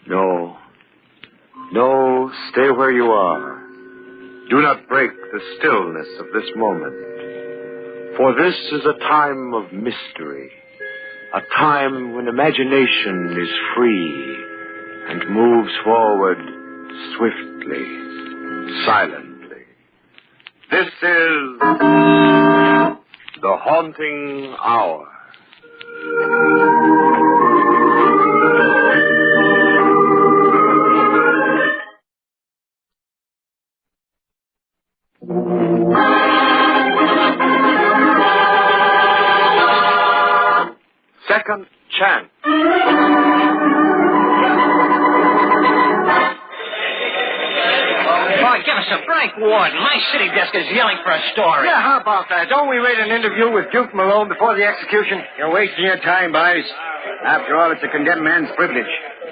No. No, stay where you are. Do not break the stillness of this moment. For this is a time of mystery. A time when imagination is free and moves forward swiftly, silently. This is the Haunting Hour. Second Chance. Boy, give us a break, Warden. My city desk is yelling for a story. Yeah, how about that? Don't we read an interview with Duke Malone before the execution? You're wasting your time, boys. After all, it's a condemned man's privilege.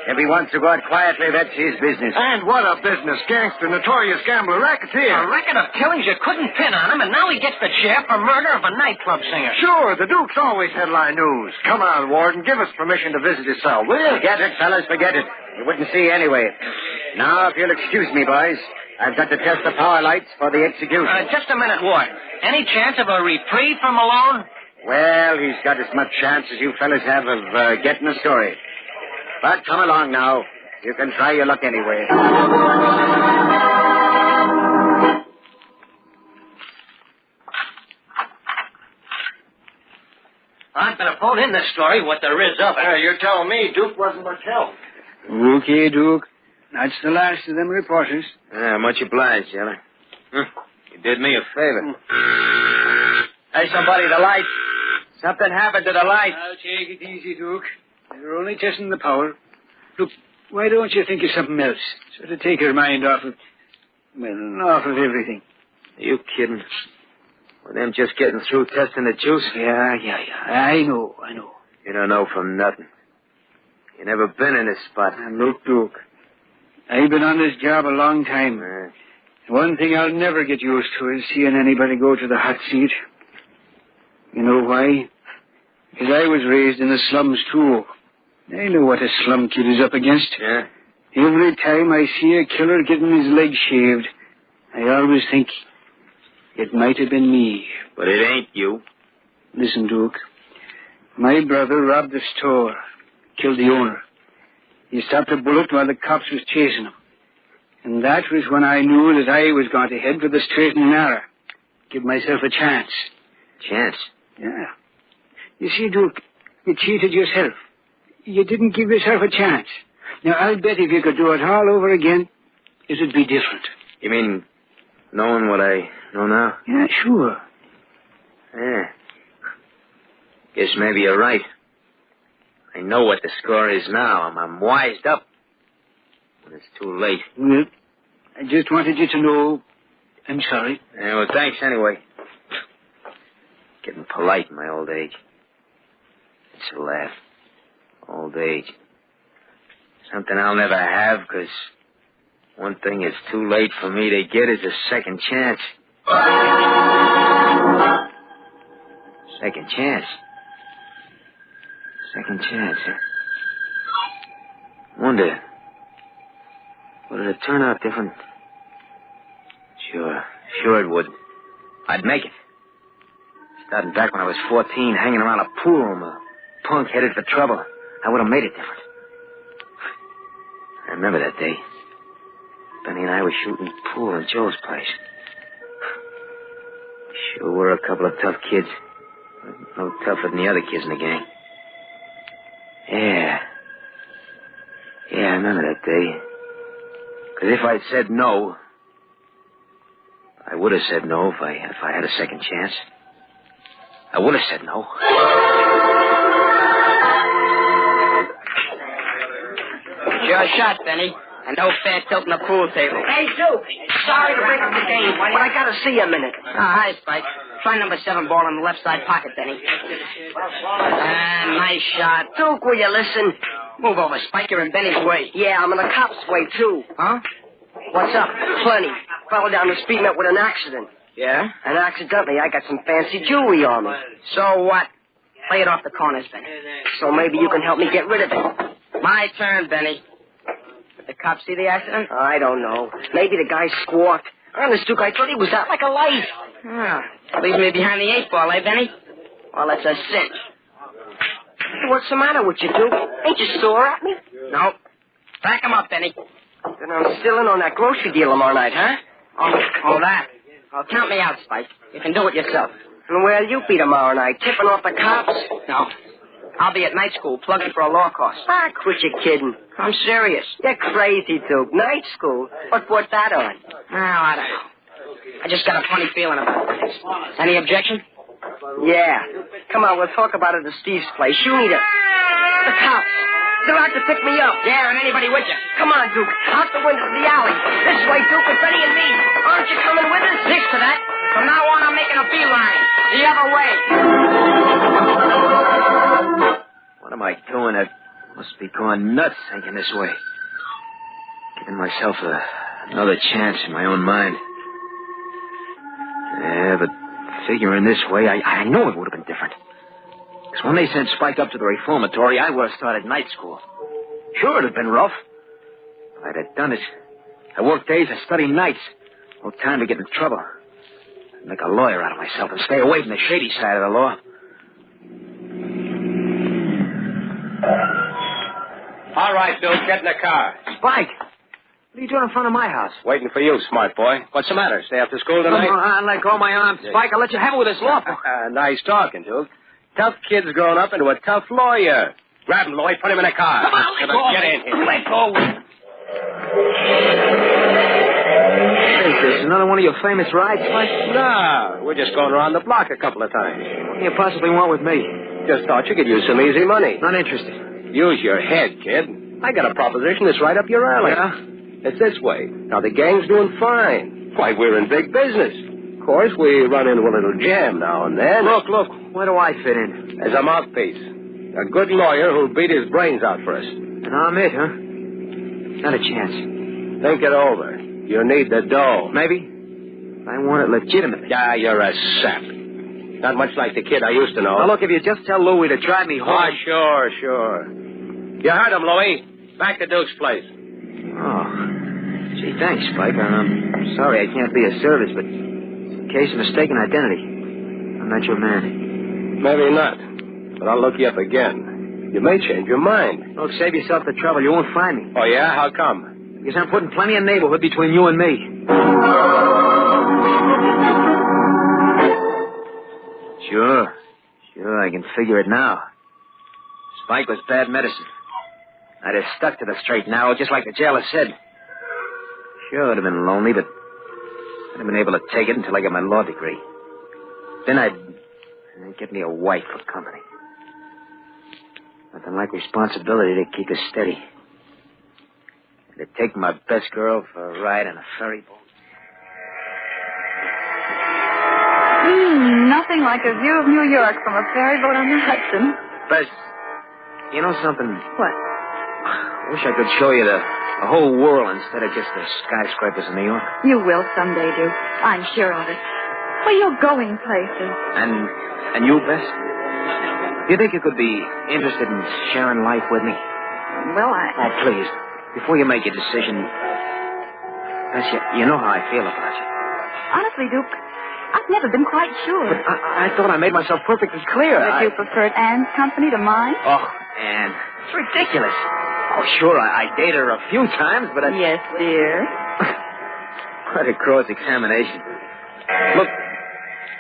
If he wants to go out quietly, that's his business. And what a business. Gangster, notorious gambler, racketeer. A record of killings you couldn't pin on him, and now he gets the chair for murder of a nightclub singer. Sure, the Duke's always headline news. Come on, Warden, give us permission to visit his cell, will you? Forget it, fellas, forget it. You wouldn't see anyway. Now, if you'll excuse me, boys, I've got to test the power lights for the execution. Just a minute, Warden. Any chance of a reprieve for Malone? Well, he's got as much chance as you fellas have of getting a story. But come along now. You can try your luck anyway. I'd better phone in this story, what there is of it. You're telling me Duke wasn't much help. Okay, Duke. That's the last of them reporters. Much obliged, Jella. You did me a favor. Hey, somebody, the lights. Something happened to the lights. I'll take it easy, Duke. You're only testing the power. Look, why don't you think of something else? Sort of take your mind off of... well, off of everything. Are you kidding? With them just getting through testing the juice? Yeah. I know. You don't know from nothing. You never been in this spot. Look, Duke, I've been on this job a long time. One thing I'll never get used to is seeing anybody go to the hot seat. You know why? Because I was raised in the slums, too. I know what a slum kid is up against. Yeah? Every time I see a killer getting his legs shaved, I always think it might have been me. But it ain't you. Listen, Duke. My brother robbed the store, killed the owner. He stopped a bullet while the cops was chasing him. And that was when I knew that I was going to head for the straight and narrow. Give myself a chance. Chance? Yeah. You see, Duke, you cheated yourself. You didn't give yourself a chance. Now, I'll bet if you could do it all over again, it'd be different. You mean knowing what I know now? Yeah, sure. Yeah. Guess maybe you're right. I know what the score is now. I'm wised up. When it's too late. Well, I just wanted you to know I'm sorry. Yeah, well, thanks anyway. Getting polite in my old age. It's a laugh. Old age. Something I'll never have, because one thing it's too late for me to get is a second chance. Second chance? Second chance, huh? Wonder, would it turn out different? Sure it would. I'd make it. Starting back when I was 14, hanging around a pool room, a punk headed for trouble. I would have made it different. I remember that day. Benny and I were shooting pool in Joe's place. Sure were a couple of tough kids. No tougher than the other kids in the gang. Yeah, I remember that day. Because if I'd said no, I would have said no if I had a second chance. I would have said no. Your shot, Benny. And no fair tilt in the pool table. Hey, Duke. Sorry to break up the game, but I gotta see you a minute. Hi, Spike. Try number 7 ball in the left side pocket, Benny. Nice shot. Duke, will you listen? Move over, Spike. You're in Benny's way. Yeah, I'm in the cop's way, too. Huh? What's up? Plenty. fella down the street met with an accident. Yeah? And accidentally, I got some fancy jewelry on me. So what? Play it off the corners, Benny. So maybe you can help me get rid of it. My turn, Benny. Did the cops see the accident? I don't know. Maybe the guy squawked. Honest, Duke, I thought he was out like a light. Leaves me behind the 8 ball, eh, Benny? Well, it's a cinch. What's the matter with you, Duke? Ain't you sore at me? No. Back him up, Benny. Then I'm still in on that grocery deal tomorrow night, huh? Oh, that. Oh, count me out, Spike. You can do it yourself. And where'll you be tomorrow night? Tipping off the cops? No. I'll be at night school plugging for a law course. Ah, quit your kidding. I'm serious. You're crazy, Duke. Night school? What put that on? Oh, I don't know. I just got a funny feeling about things. Any objection? Yeah. Come on, we'll talk about it at Steve's place. You need it. The cops. They're out to pick me up. Yeah, and anybody with you. Come on, Duke. Out the window of the alley. This way, Duke, with Benny and me. Aren't you coming with us? Six to that. From now on, I'm making a beeline. The other way. What am I doing? I must be going nuts thinking this way. Giving myself another chance in my own mind. Yeah, but figuring this way, I know it would have been different. Because when they sent Spike up to the reformatory, I would have started night school. Sure, it'd have been rough. If I'd have done it. I worked days, I studied nights. No time to get in trouble. I'd make a lawyer out of myself and stay away from the shady side of the law. All right, Duke, get in the car. Spike! What are you doing in front of my house? Waiting for you, smart boy. What's the matter? Stay after school tonight? Come on, let go of my arm. Spike, I'll let you have it with this law. Nice talking, Duke. Tough kid's grown up into a tough lawyer. Grab him, Lloyd. Put him in the car. Come on, let go. Get in here. Let go. Is this another one of your famous rides, Spike? No, we're just going around the block a couple of times. What do you possibly want with me? Just thought you could use some easy money. Not interested. Use your head, kid. I got a proposition that's right up your alley. Yeah? It's this way. Now, the gang's doing fine. Why, we're in big business. Of course, we run into a little jam now and then. Look. Where do I fit in? As a mouthpiece. A good lawyer who'll beat his brains out for us. And I'm it, huh? Not a chance. Think it over. You need the dough. Maybe. I want it legitimately. Yeah, you're a sap. Not much like the kid I used to know. Now, look, if you just tell Louie to drive me home... Oh, sure. You heard him, Louie. Back to Duke's place. Oh. Gee, thanks, Spike. I'm sorry I can't be of service, but in case of mistaken identity, I'm not your man. Maybe not. But I'll look you up again. You may change your mind. Look, save yourself the trouble. You won't find me. Oh, yeah? How come? Because I'm putting plenty of neighborhood between you and me. Sure, I can figure it now. Spike was bad medicine. I'd have stuck to the straight and narrow, just like the jailer said. Sure, I'd have been lonely, but I'd have been able to take it until I got my law degree. Then I'd get me a wife for company. Nothing like responsibility to keep us steady. And to take my best girl for a ride on a ferry boat. Nothing like a view of New York from a ferry boat on the Hudson. Bess, you know something? What? I wish I could show you the whole world instead of just the skyscrapers in New York. You will someday, Duke. I'm sure of it. Well, you're going places. And you, Bess? Do you think you could be interested in sharing life with me? Well, Oh, please, before you make your decision, Bess, you know how I feel about you. Honestly, Duke, I've never been quite sure. But I thought I made myself perfectly clear. That you preferred Anne's company to mine? Oh, Anne, it's ridiculous. Oh, sure, I dated her a few times, but Yes, dear. What a cross-examination. Look,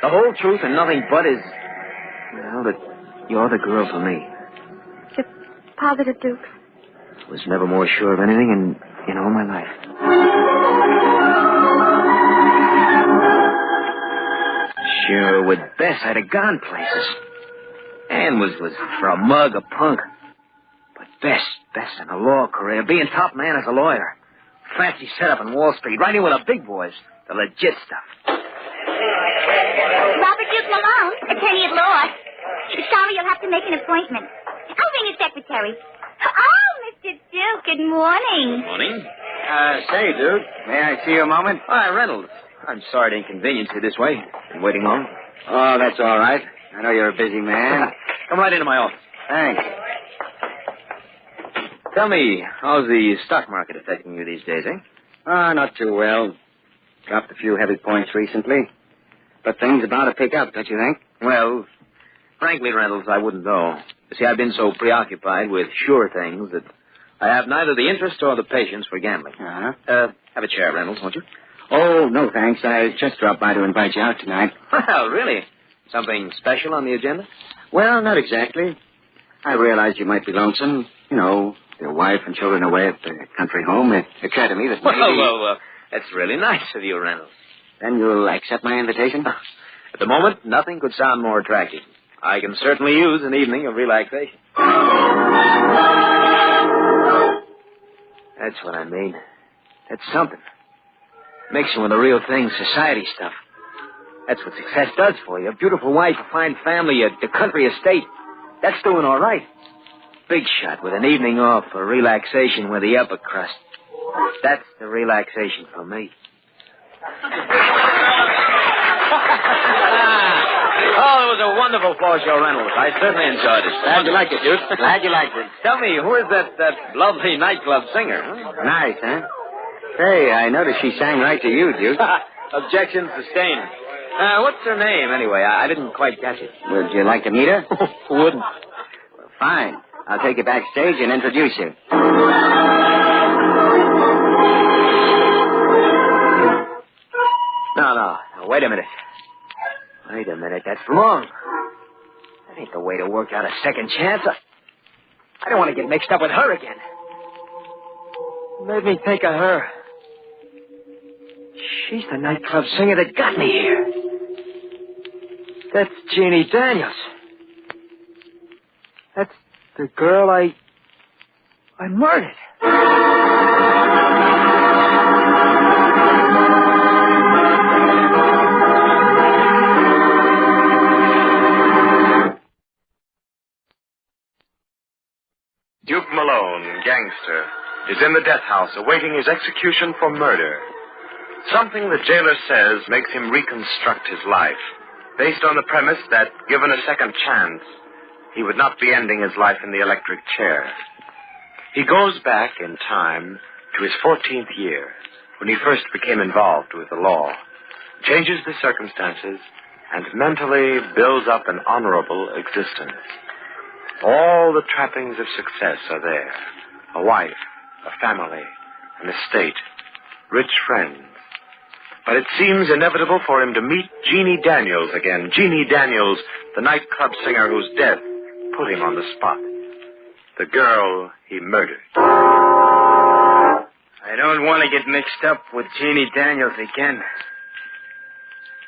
the whole truth and nothing but is, well, that you're the girl for me. You're positive, Duke? Was never more sure of anything in all my life. Sure, with Bess, I'd have gone places. Anne was for a mug, a punk. But Bess in a law career, being top man as a lawyer. Fancy setup on Wall Street, right in with the big boys. The legit stuff. Robert Duke Malone, attorney at law. Sorry, you'll have to make an appointment. I'll bring your secretary. Oh, Mr. Duke, good morning. Morning. Say, Duke, may I see you a moment? Hi, Reynolds. I'm sorry to inconvenience you this way. Been waiting long. Oh, that's all right. I know you're a busy man. Come right into my office. Thanks. Tell me, how's the stock market affecting you these days, eh? Not too well. Dropped a few heavy points recently. But things about to pick up, don't you think? Well, frankly, Reynolds, I wouldn't know. You see, I've been so preoccupied with sure things that I have neither the interest or the patience for gambling. Uh-huh. Have a chair, Reynolds, won't you? Oh, no, thanks. I just dropped by to invite you out tonight. Well, really? Something special on the agenda? Well, not exactly. I realized you might be lonesome. You know, your wife and children away at the country home. It occurred to me that maybe... Well, that's really nice of you, Reynolds. Then you'll accept my invitation? At the moment, nothing could sound more attractive. I can certainly use an evening of relaxation. That's what I mean. That's something. Mixing with the real thing, society stuff. That's what success does for you. A beautiful wife, a fine family, a country estate. That's doing all right. Big shot with an evening off for relaxation with the upper crust. That's the relaxation for me. Oh, it was a wonderful floor show, Reynolds. I certainly enjoyed it. Glad you liked it, Duke. Glad you liked it. Tell me, who is that lovely nightclub singer? Huh? Nice, huh? Say, I noticed she sang right to you, Duke. Objection sustained. What's her name, anyway? I didn't quite catch it. Would you like to meet her? Who wouldn't? Well, fine. I'll take you backstage and introduce you. No, wait a minute. Wait a minute, that's wrong. That ain't the way to work out a second chance. I don't want to get mixed up with her again. Made me think of her. She's the nightclub singer that got me here. That's Jeannie Daniels. That's the girl I murdered. Duke Malone, gangster, is in the death house awaiting his execution for murder. Something the jailer says makes him reconstruct his life, based on the premise that, given a second chance, he would not be ending his life in the electric chair. He goes back in time to his 14th year, when he first became involved with the law, changes the circumstances, and mentally builds up an honorable existence. All the trappings of success are there. A wife, a family, an estate, rich friends. But it seems inevitable for him to meet Jeannie Daniels again. Jeannie Daniels, the nightclub singer whose death put him on the spot. The girl he murdered. I don't want to get mixed up with Jeannie Daniels again.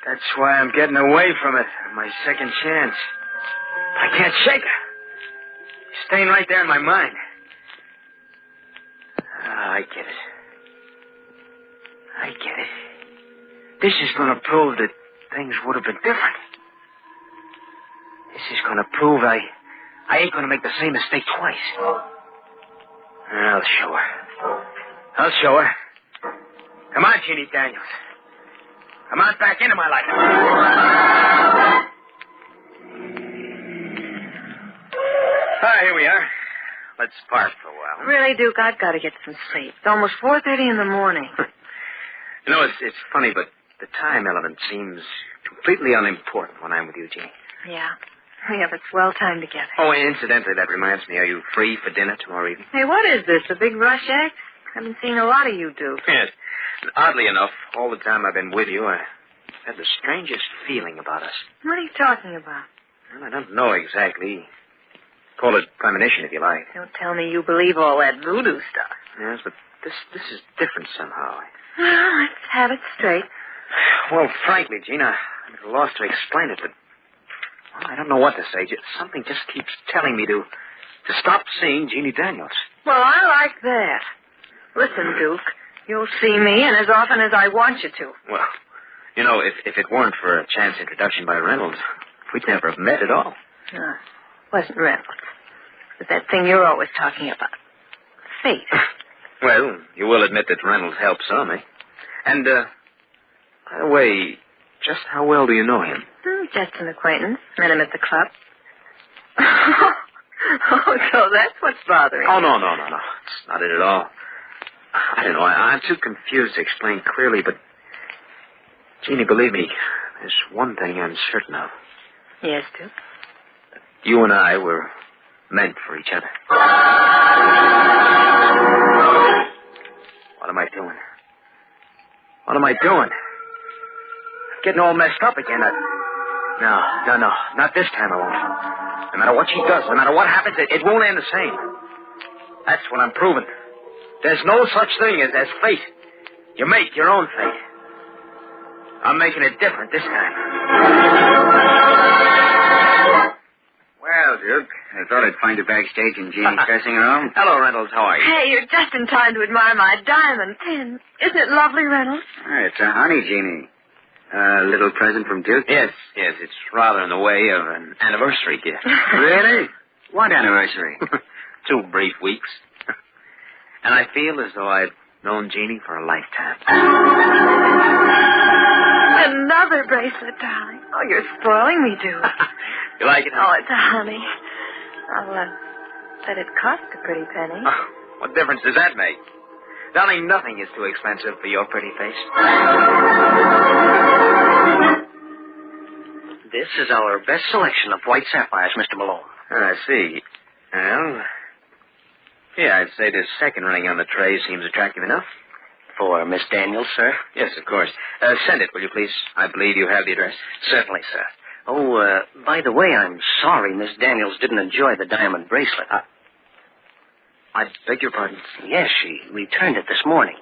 That's why I'm getting away from it. My second chance. I can't shake her. She's staying right there in my mind. I get it. This is going to prove that things would have been different. This is going to prove I ain't going to make the same mistake twice. I'll show her. Come on, Jeannie Daniels. Come on back into my life. Here we are. Let's park for a while. Really, Duke, I've got to get some sleep. It's almost 4:30 in the morning. You know, it's funny, but the time element seems completely unimportant when I'm with you, Jeannie. Yeah. We have a swell time together. Oh, incidentally, that reminds me. Are you free for dinner tomorrow evening? Hey, what is this, a big rush act? I've been seeing a lot of you, Duke. Yes. And oddly enough, all the time I've been with you, I had the strangest feeling about us. What are you talking about? Well, I don't know exactly. Call it premonition, if you like. Don't tell me you believe all that voodoo stuff. Yes, but this is different somehow. Well, let's have it straight. Well, frankly, Gina, I'm at a loss to explain it, but well, I don't know what to say. Something just keeps telling me to stop seeing Jeannie Daniels. Well, I like that. Listen, Duke, you'll see me, and as often as I want you to. Well, you know, if it weren't for a chance introduction by Reynolds, we'd never have met at all. No, wasn't Reynolds. It was that thing you're always talking about. Fate. Well, you will admit that Reynolds helped some, eh? And, by the way, just how well do you know him? Just an acquaintance. Met him at the club. Oh, so that's what's bothering Oh, you. no. It's not it at all. I don't know. I'm too confused to explain clearly, but... Jeannie, believe me, there's one thing I'm certain of. Yes, Duke. You and I were meant for each other. What am I doing? What am I doing? I'm getting all messed up again. No. Not this time I won't. No matter what she does, no matter what happens, it won't end the same. That's what I'm proving. There's no such thing as fate. You make your own fate. I'm making it different this time. Well, Duke, I thought I'd find you backstage in Jeannie's dressing room. Hello, Reynolds. How are you? Hey, you're just in time to admire my diamond pin. Isn't it lovely, Reynolds? It's a honey, Jeannie. A little present from Duke? Yes. It's rather in the way of an anniversary gift. Really? What anniversary? 2 brief weeks. And I feel as though I've known Jeannie for a lifetime. Another bracelet, darling. Oh, you're spoiling me, Duke. You like it? Oh, it's a honey. I'll bet it cost a pretty penny. Oh, what difference does that make? Darling, nothing is too expensive for your pretty face. This is our best selection of white sapphires, Mr. Malone. I see. Well, yeah, I'd say this second ring on the tray seems attractive enough. For Miss Daniels, sir? Yes, of course. Send it, will you, please? I believe you have the address. Certainly, sir. Oh, by the way, I'm sorry Miss Daniels didn't enjoy the diamond bracelet. I beg your pardon? Yes, she returned it this morning.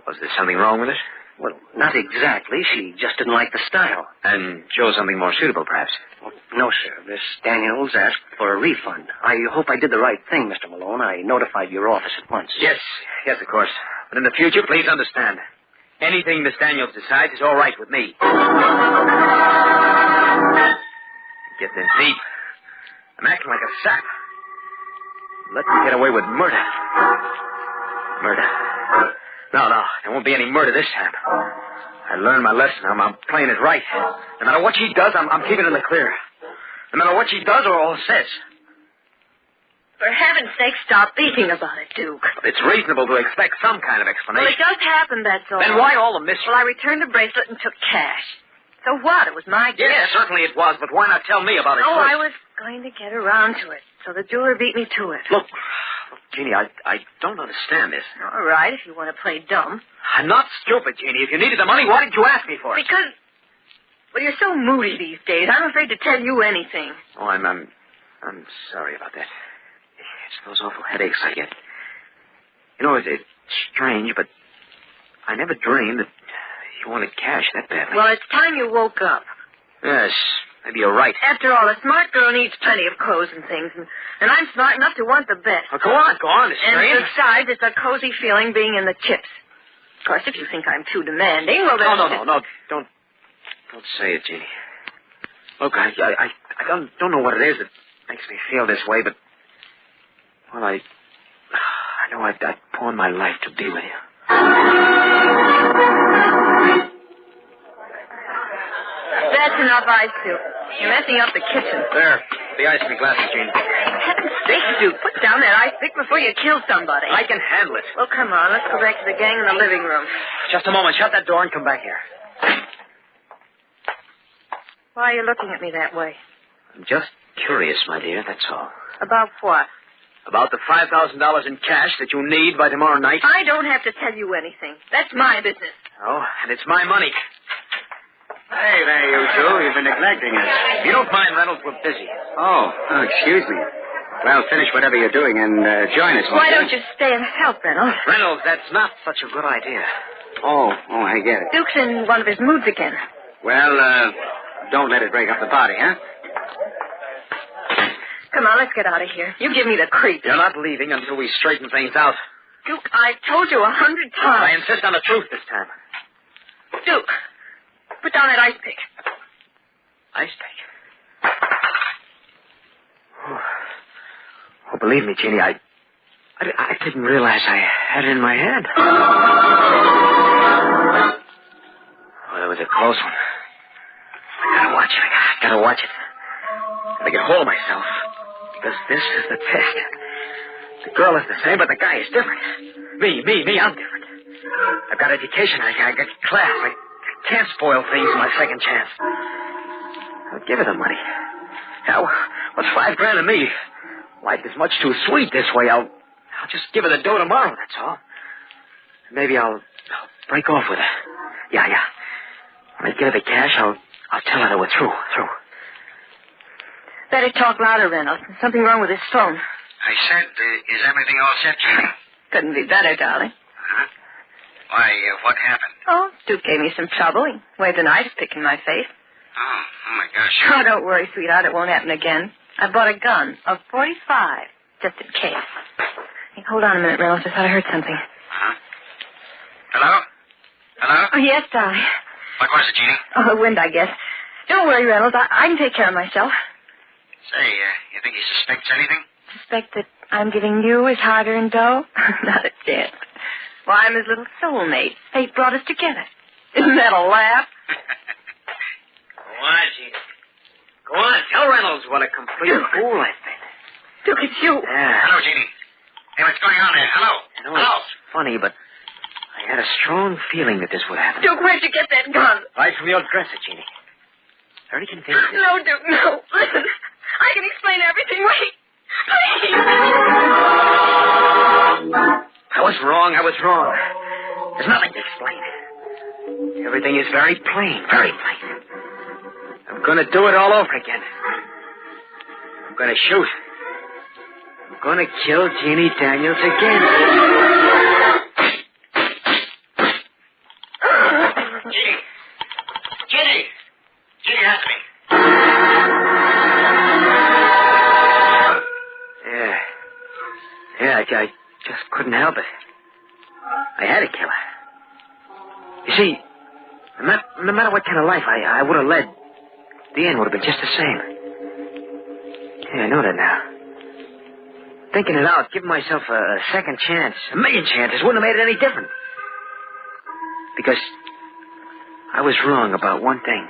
Was there something wrong with it? Well, not exactly. She just didn't like the style. And chose something more suitable, perhaps? Well, no, sir. Miss Daniels asked for a refund. I hope I did the right thing, Mr. Malone. I notified your office at once. Yes, of course. But in the future, please understand. Anything Miss Daniels decides is all right with me. Getting in deep. I'm acting like a sap. Let me get away with murder. Murder. No, there won't be any murder this time. I learned my lesson. I'm playing it right. No matter what she does, I'm keeping it in the clear. No matter what she does or says. For heaven's sake, stop beating about it, Duke. It's reasonable to expect some kind of Well, explanation. it does happen, that's all. Then why all the mystery? Well, I returned the bracelet and took cash. So what? It was my gift. Yes, certainly it was, but why not tell me about it Oh, first? I was going to get around to it, so the jeweler beat me to it. Look, Jeannie, I don't understand this. All right, if you want to play dumb. I'm not stupid, Jeannie. If you needed the money, why didn't you ask me for it? Because, well, you're so moody these days. I'm afraid to tell you anything. Oh, I'm sorry about that. It's those awful headaches I get. You know, it's strange, but I never dreamed that you wanted cash that badly. Well, it's time you woke up. Yes, maybe you're right. After all, a smart girl needs plenty of clothes and things, and I'm smart enough to want the best. Oh, go on. It's And strange. besides, it's a cozy feeling being in the chips. Of course, if you think I'm too demanding, well, then... No. Don't say it, Jeannie. Look, I don't know what it is that makes me feel this way, but... Well, I know I'd pawn my life to be with you. That's enough ice, Duke. You're messing up the kitchen. There. The ice in the glasses, Jeannie. Heaven's sake, Duke, put down that ice pick before you kill somebody. I can handle it. Well, come on. Let's go back to the gang in the living room. Just a moment. Shut that door and come back here. Why are you looking at me that way? I'm just curious, my dear, that's all. About what? About the $5,000 in cash that you need by tomorrow night. I don't have to tell you anything. That's my business. Oh, and it's my money. Hey there, you two. You've been neglecting us. If you don't mind, Reynolds, we're busy. Oh, excuse me. Well, finish whatever you're doing and join us. Why don't you stay and help, Reynolds? Reynolds, that's not such a good idea. Oh, I get it. Duke's in one of his moods again. Well, don't let it break up the party, huh? Come on, let's get out of here. You give me the creep. You're not leaving until we straighten things out. Duke, I've told you 100 I times. insist on the truth this time. Duke, put down that ice pick. Ice pick? Oh, believe me, Jeannie, I I didn't realize I had it in my hand. Well, it was a close one. I gotta watch it. I gotta watch it. Gotta get hold of myself. Because this is the test. The girl is the same, but the guy is different. Me, I'm different. I've got education. I got class. I can't spoil things in my second chance. I'll give her the money. Now, what's $5,000 to me? Life is much too sweet this way. I'll just give her the dough tomorrow, that's all. Maybe I'll break off with her. Yeah. When I get her the cash, I'll tell her that we're through. Better talk louder, Reynolds. There's something wrong with his phone. I said, is everything all set, Jeannie? Couldn't be better, darling. Huh? Why, what happened? Oh, Duke gave me some trouble. He waved a knife stick in my face. Oh, my gosh. Oh, don't worry, sweetheart. It won't happen again. I bought a gun, a .45, just in case. Hey, hold on a minute, Reynolds. I thought I heard something. Huh? Hello? Oh, yes, darling. What was it, Jeannie? Oh, the wind, I guess. Don't worry, Reynolds. I can take care of myself. Say, you think he suspects anything? Suspect that I'm giving you his hard-earned dough? Not a chance. Well, I'm his little soulmate. Fate brought us together. Isn't that a laugh? Go on, Jeannie. Go on, tell Reynolds what a complete fool I've been. Duke, it's you. Yeah. Hello, Jeannie. Hey, what's going on there? Hello? You know, it's funny, but I had a strong feeling that this would happen. Duke, where'd you get that gun? Right from your dresser, Jeannie. Very convincing. No, Duke, no. Listen, I can explain everything. Wait. Please. I was wrong. There's nothing to explain. Everything is very plain, very plain. I'm going to do it all over again. I'm going to shoot. I'm going to kill Jeannie Daniels again. Jeannie, ask me. Yeah, I just couldn't help it. I had to kill her. You see, no matter what kind of life I would have led, the end would have been just the same. Yeah, I know that now. Thinking it out, giving myself a second chance, a million chances, wouldn't have made it any different. Because I was wrong about one thing.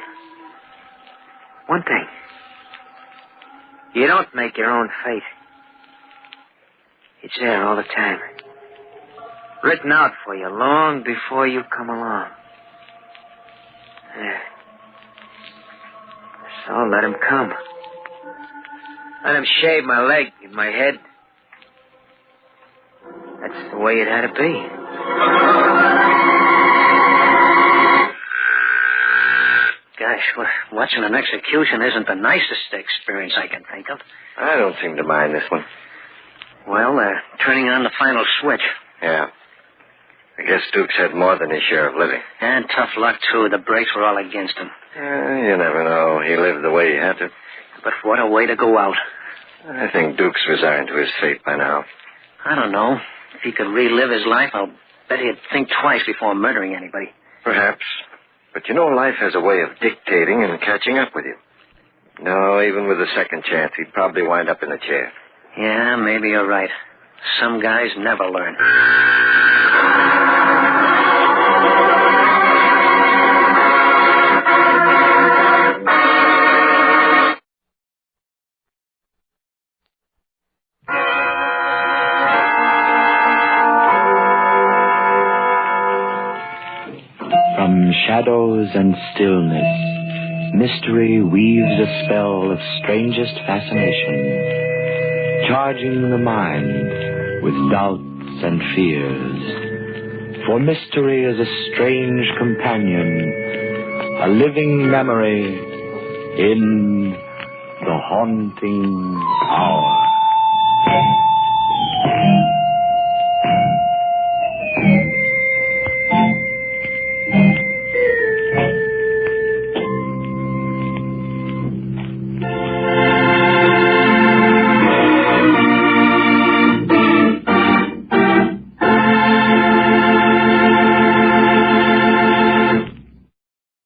One thing. You don't make your own fate. It's there all the time. Written out for you long before you come along. Yeah. So let him come. Let him shave my leg and my head. That's the way it had to be. Gosh, watching an execution isn't the nicest experience I can think of. I don't seem to mind this one. Well, they're turning on the final switch. Yeah. I guess Duke's had more than his share of living. And tough luck, too. The brakes were all against him. You never know. He lived the way he had to. But what a way to go out. I think Duke's resigned to his fate by now. I don't know. If he could relive his life, I'll bet he'd think twice before murdering anybody. Perhaps. But you know, life has a way of dictating and catching up with you. No, even with a second chance, he'd probably wind up in a chair. Yeah, maybe you're right. Some guys never learn. From shadows and stillness, mystery weaves a spell of strangest fascination, charging the mind with doubts and fears. For mystery is a strange companion, a living memory in the haunting hour.